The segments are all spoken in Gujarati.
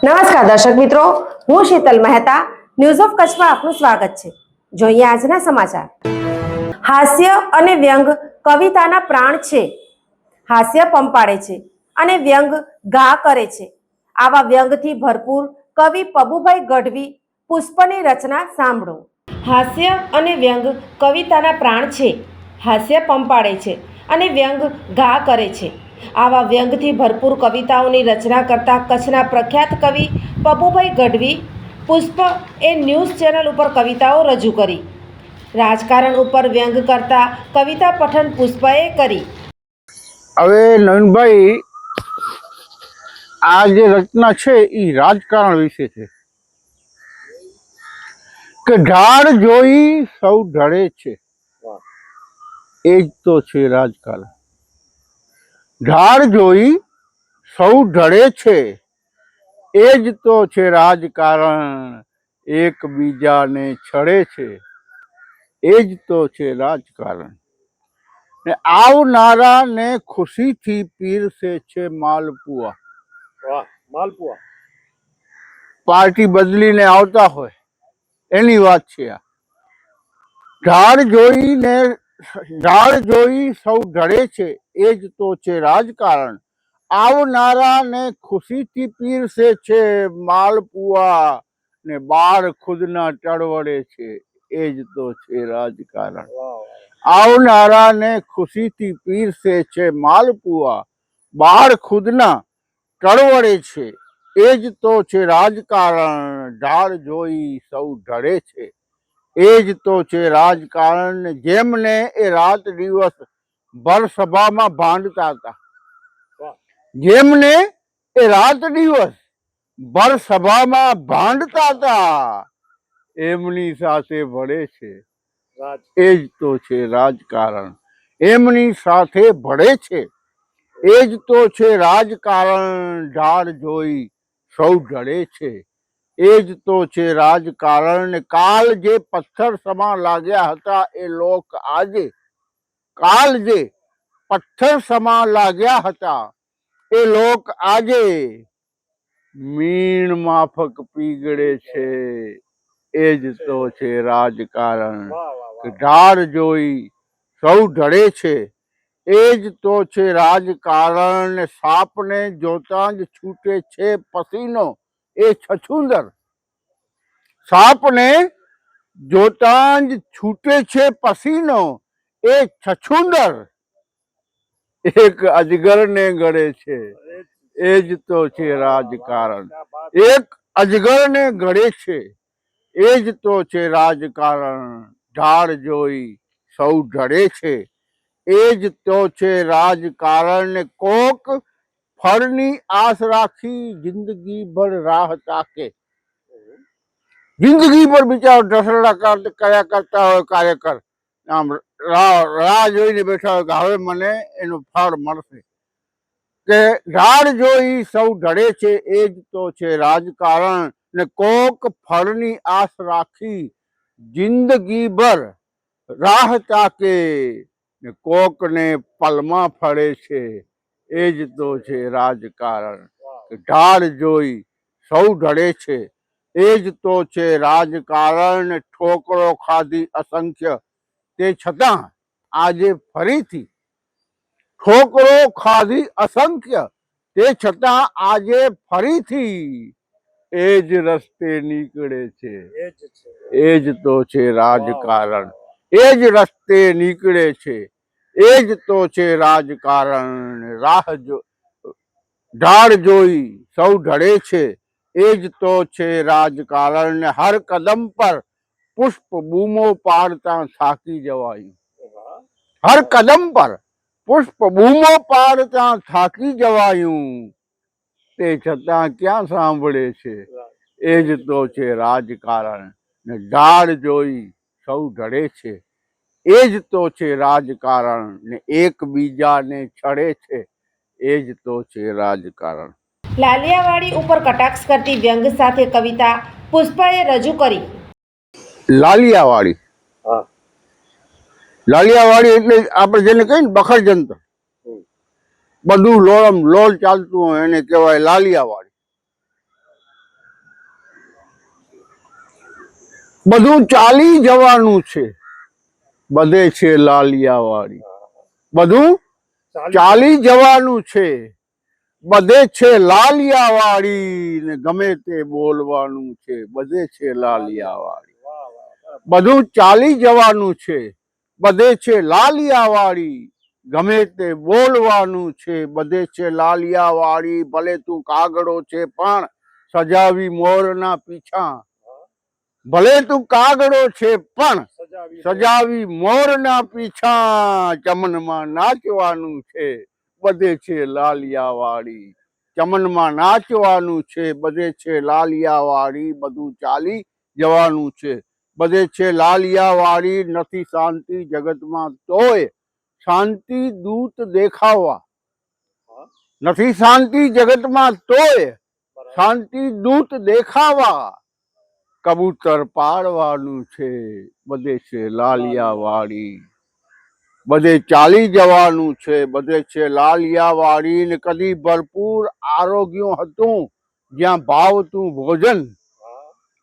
નમસ્કાર દર્શક મિત્રો, હું શીતલ મહેતા. ન્યૂઝ ઓફ કચ્છમાં આપનું સ્વાગત છે. જોઈએ આજના સમાચાર. હાસ્ય અને વ્યંગ કવિતાના પ્રાણ છે. હાસ્ય પંપાડે છે અને વ્યંગ ઘા કરે છે. આવા વ્યંગથી ભરપૂર કવિ પબુભાઈ ગઢવી પુષ્પની રચના સાંભળો. હાસ્ય અને વ્યંગ કવિતાના પ્રાણ છે. હાસ્ય પંપાડે છે અને વ્યંગ ઘા કરે છે. આવા વ્યંગથી ભરપૂર કવિતાઓની રચના કરતા કચ્છના પ્રખ્યાત કવિ પબુભાઈ ગઢવી પુષ્પ એ ન્યૂઝ ચેનલ ઉપર કવિતાઓ રજૂ કરી. રાજકારણ ઉપર વ્યંગ કરતા કવિતા પઠન પુષ્પએ કરી. હવે નવીનભાઈ, આ જે રચના છે એ રાજકારણ વિશે છે કે ઢાળ જોઈ સૌ ઢળે છે, એ જ તો છે રાજકારણ. ઢાળ જોઈ સૌ ઢળે છે, એ જ તો છે રાજકારણ. એકબીજાને છળે છે, એ જ તો છે રાજકારણ. ને આવનારા ને ખુશીથી પીરસે છે માલપુઆ. માલપુઆ પાર્ટી બદલીને આવતા હોય એની વાત છે આ. ઢાળ જોઈ સૌ ઢળે છે, એ જ તો છે રાજકારણ. આવનારા ને ખુશીથી પીરસે છે માલપુઆ, ને બાળ ખુદના ટળવળે છે, એ જ તો છે રાજકારણ. આવનારા ને ખુશીથી પીરસે છે માલપુઆ, બાળ ખુદના ટળવળે છે, એ જ તો છે રાજકારણ. ઢાળ જોઈ સૌ ઢળે છે, એ જ તો છે રાજકારણ. જેમને એ રાત દિવસ ભર સભામાં ભાંડતા હતા, જેમને એ રાત દિવસ ભર સભામાં ભાંડતા હતા, એમની સાથે ભળે છે, એ જ તો છે રાજકારણ. એમની સાથે ભળે છે, એ જ તો છે રાજકારણ. ઢાળ જોઈ સૌ ઢળે છે, એ જ તો છે રાજકારણ. કાલ જે પથ્થર સમા લાગ્યા હતા એ લોક આજે, કાલ જે પથ્થર સમા લાગ્યા હતા એ લોક આજે, મીણ માફક પીગળે છે, એ જ તો છે રાજકારણ. ઢાળ જોઈ સૌ ઢળે છે, એ જ તો છે રાજકારણ. સાપને જોતા જ છૂટે છે પસીનો, એ છછુંદર. સાપને જોતા જ છૂટે છે પસીનો, એ છછુંદર. એક અજગરને ગળે છે, એ જ તો છે રાજકારણ. એક અજગરને ગળે છે, એ જ તો છે રાજકારણ. ઢાળ જોઈ સૌ ઢળે છે, એ જ તો છે રાજકારણ. કોક ફળની આસ રાખી જિંદગી ભર રાહ તાકે. જિંદગી ભર બિચારો ઢસરડા કર્યા કરતા હોય કાર્યકર, આમ રાહ જોઈને બેઠા હોય કે હવે મને એનું ફળ મળશે. કે ઢાળ જોઈ સૌ ઢળે છે, એ જ તો છે રાજકારણ. ને કોક ફળની આસ રાખી જિંદગી ભર રાહ તાકે, ને કોકને પલમાં ફળે છે, એ જ તો છે રાજકારણ. ઢાળ જોઈ સૌ ઢળે છે, એ જ તો છે રાજકારણ. ઠોકરો ખાધી અસંખ્ય, તે છતાં આજે ફરીથી ઠોકરો ખાધી અસંખ્ય, તે છતાં આજે ફરીથી એ જ રસ્તે નીકળે છે, એ જ તો છે રાજકારણ. એ જ રસ્તે નીકળે છે, એ જ તો છે રાજકારણ. ઢાળ જોઈ સૌ ઢળે છે, એ જ તો છે રાજકારણ. હર કદમ પર પુષ્પ બૂમો પાડતા થાકી જવાયું. હર કદમ પર પુષ્પ બૂમો પાડતા થાકી જવાયું, તે છતાં ક્યાં સાંભળે છે, એ જ તો છે રાજકારણ. ને ઢાળ જોઈ સૌ ઢળે છે, એ જ તો છે રાજકારણ. ને એકબીજાને છળે છે, એ જ તો છે રાજકારણ. લાલિયાવાડી ઉપર કટાક્ષ કરતી વ્યંગ સાથે કવિતા પુષ્પએ રજૂ કરી. લાલિયાવાડી, લાલિયાવાડી એટલે આપણે જેને કહીએ ને બખર જંતર, બધું લોલ ચાલતું હોય એને કહેવાય લાલિયાવાડી. બધું ચાલી જવાનું છે, બધે છે લાલિયાવાડી. બધું ચાલી જવાનું છે, બધે છે લાલિયાવાડી, ને ગમે તે બોલવાનું છે, બધે છે લાલિયાવાડી. વાહ વાહ. બધું ચાલી જવાનું છે, બધે છે લાલિયાવાડી, ગમે તે બોલવાનું છે, બધે છે લાલિયાવાડી. ભલે તું કાગડો છે પણ સજાવી મોરના પીછા, ભલે તું કાગડો છે પણ સજાવી મોરના પીછા, ચમનમાં નાચવાનું છે, બધે છે લાલિયાવાડી. ચમનમાં નાચવાનું છે, બધે છે લાલિયાવાડી. બધું ચાલી જવાનું છે, બધે છે લાલિયાવાડી. નથી શાંતિ જગતમાં તોય શાંતિ દૂત દેખાવા, નથી શાંતિ જગતમાં તોય શાંતિ દૂત દેખાવા. કબૂતર પાડવાનું છે, બધે છે લાલિયાવાડી. બધે ચાલી જવાનું છે, બધે છે લાલિયાવાડી. ને કદી ભરપૂર આરોગ્ય હતું જ્યાં ભાવતું ભોજન,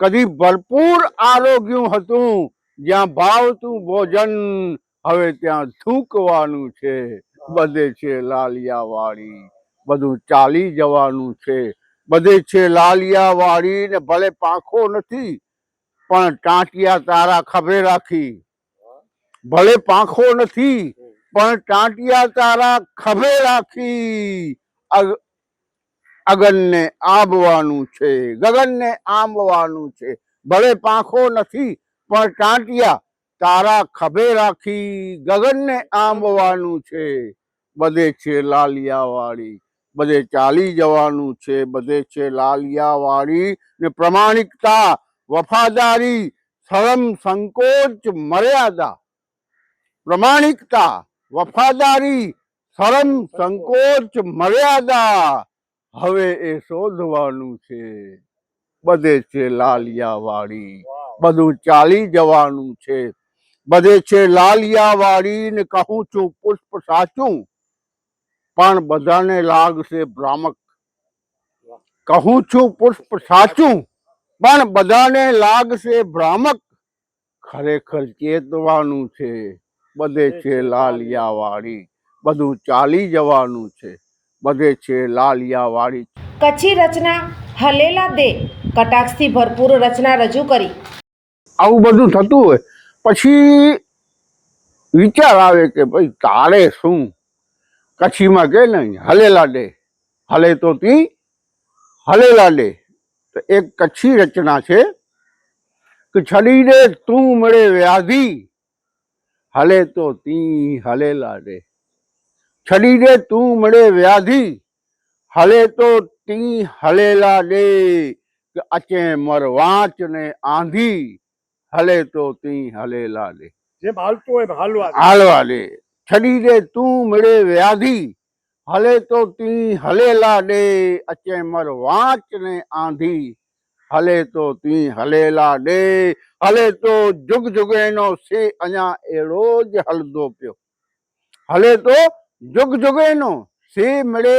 કદી ભરપૂર આરોગ્ય હતું જ્યાં ભાવતું ભોજન, હવે ત્યાં થૂંકવાનું છે, બધે છે લાલિયાવાડી. બધું ચાલી જવાનું છે, બધે છે લાલિયાવાડી. ને ભલે પાંખો નથી પણ ટાંટિયા તારા ખભે રાખી, ભલે પાંખો નથી પણ ટાંટિયા તારા ખભે રાખી. અગનને આંબવાનું છે, ગગનને આંબવાનું છે, ભલે પાંખો નથી પણ ટાંટિયા તારા ખભે રાખી, ગગનને આંબવાનું છે, બધે છે લાલિયાવાડી. બધે ચાલી જવાનું છે, બધે છે લાલિયાવાડી. ને પ્રમાણિકતા, વફાદારી, શરમ, સંકોચ, મર્યાદા, પ્રમાણિકતા, વફાદારી, શરમ, સંકોચ, મર્યાદા, હવે એ શોધવાનું છે, બધે છે લાલિયાવાડી. બધું ચાલી જવાનું છે, બધે છે લાલિયાવાડી. ને કહું છું પુષ્પ સાચું પણ બધાને લાગશે ભ્રામક, કહું છું પુષ્પ સાચું પણ બધાને લાગશે ભ્રામક. ખરેખર ચેતવાનું છે, બધે છે લાલિયાવાડી. બધું ચાલી જવાનું છે, બધે છે લાલિયાવાડી. કચ્છી રચના હલેલા દે કટાક્ષથી ભરપૂર રચના રજૂ કરી. આવું બધું થતું હોય પછી વિચાર આવે કે ભાઈ તારે શું. કચ્છીમાં કે ને હલેલા દે, હલે તો તી હલેલા દે. તો એક કચ્છી રચના છે કે છડી દે તું મળે વ્યાધિ, હલે તો તી હલેલા દે. છડી દે તું મળે વ્યાધિ, હલે તો તી હલેલા દે. કે અચે મર વાંચ ને આંધી, હલે તો તી હલેલા દે. જેમ હાલતું હોય એમ હાલવા દે. હાલવા દે. છડી દે તું મળે વ્યાધિ, હલે તો તી હલેલા દે. અચે મર વાંચ ને આંધી, હલે તો તી હલેલા દે. હલે તો જુગ જુગેનો સે અञा એડો જ હલદો પ્યો, હલે તો જુગ જુગેનો સે મળે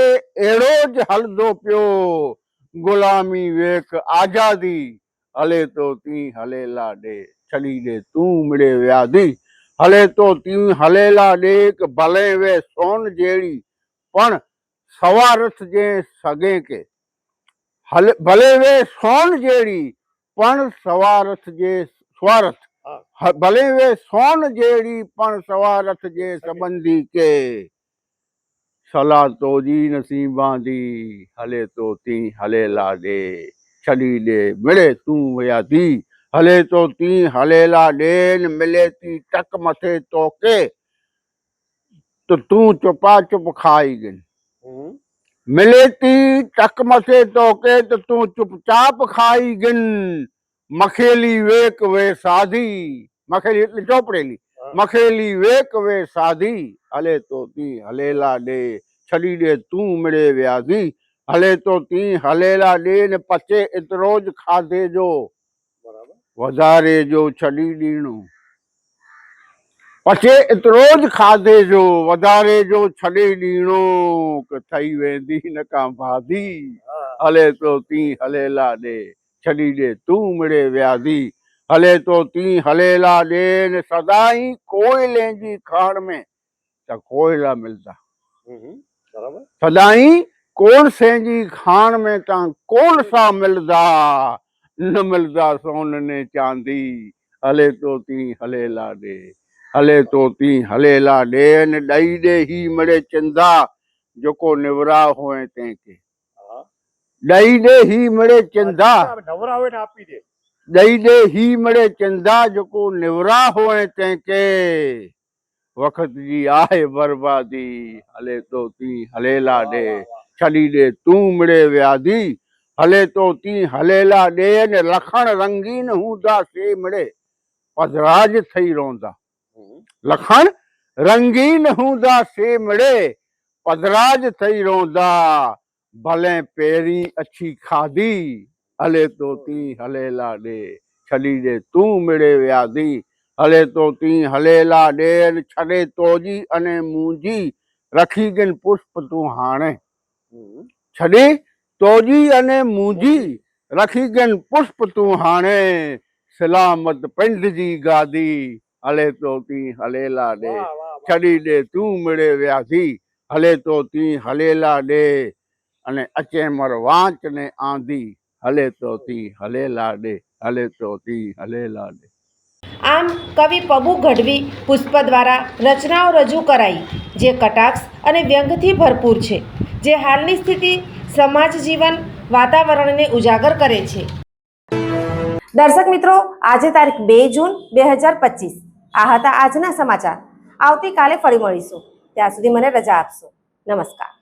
એડો જ હલદો પ્યો. ગુલામી વેક આઝાદી, હલે તો તી હલેલા દે. છડી દે તું મળે વ્યાધિ, હલે તો તી હલેલા દે. કે ભલે વે સોન જેડી પણ સવારથ જે સગે કે, ભલે વે સોન જેડી પણ સવારથ જે સ્વારથ, ભલે વે સોન જેડી પણ સવારથ જે સંબંધી કે. સલા તોજી નસી બાંધી, હલે તો તી હલેલા દે. છડી દે મળે તું વ્યાધિ, હલે તો તી હલેલા દે. ને મિલે તી તક મથે તો કે, તો તું ચુપા ચુપ ખાઈ ગઈ. મિલે તી તક મથે તો કે, તો તું ચુપચાપ ખાઈ ગઈ. મખેલી વેક વે સાધી, મખેલી એટલે ચોપડેલી, મખેલી વેક વે સાધી, હલે તો તી હલેલા દે. છડી દે તું મળે વ્યાધિ, હલે તો તી હલેલા દે. ને પચે એતરો જ ખાધે જો, વધારે જો છડી દીણું. પચે એતરો જ ખાધે જો, વધારે જો છડી દીણું. કે થઈ વેંદી નકા ભાધી, હલે તો તી હલેલા દે. છડી દે તું મળે વ્યાધિ, हले तो ती हलेला देन सदाई कोयले जी खाण में त कोयला मिलता बराबर सदाई कोल से जी खाण में ता कोल सा मिलदा न मिलदा सोन ने चांदी हले तो ती हलेला दे हले तो ती हलेला दे न डई दे ही मड़े चंदा जोको निवरा होए तेके हाँ डई दे ही मड़े चंदा नवरा हुए ने आपी दे दई दे ही मड़े चंदा जोको निवरा होए तेके वक़्त जी आहे बर्बादी हले तो ती हलेला दे छड़ी दे तू मिड़े व्याधी हले तो ती हलेला दे ने लखण रंगीन हूंदा से मिड़े पधराज थई रोंदा लखण रंगीन हूंदा से मिड़े पधराज थई रोंदा भले पेरी अच्छी खाधी हले तो ती हलेला दे छड़ी दे तू मिड़े व्याधी हले तो ती हलेला दे छड़े तोजी अने मुंजी रखी गिन पुष्प तू हाणे छड़े तोजी अने मुंजी रखी गिन पुष्प तू हाणे सलामत पिंड जी गादी हले तो ती हलेला दे छड़ी दे तू मिड़े व्याधी हले तो ती हलेला दे अने अचे मर वांच ने आंधी हले तो ती हलेला दे हले तो ती हलेला दे આમ કવિ પબુ ગઢવી પુષ્પ દ્વારા રચનાઓ રજૂ કરાઈ જે કટાક્ષ અને વ્યંગથી ભરપૂર છે, જે હાલની સ્થિતિ, સમાજ જીવન, વાતાવરણને ઉજાગર કરે છે. દર્શક મિત્રો, આજે તારીખ 2 જૂન 2025 આ હતા આજના સમાચાર. આવતીકાલે ફરી મળીશું. ત્યાં સુધી મને રજા આપશો. નમસ્કાર.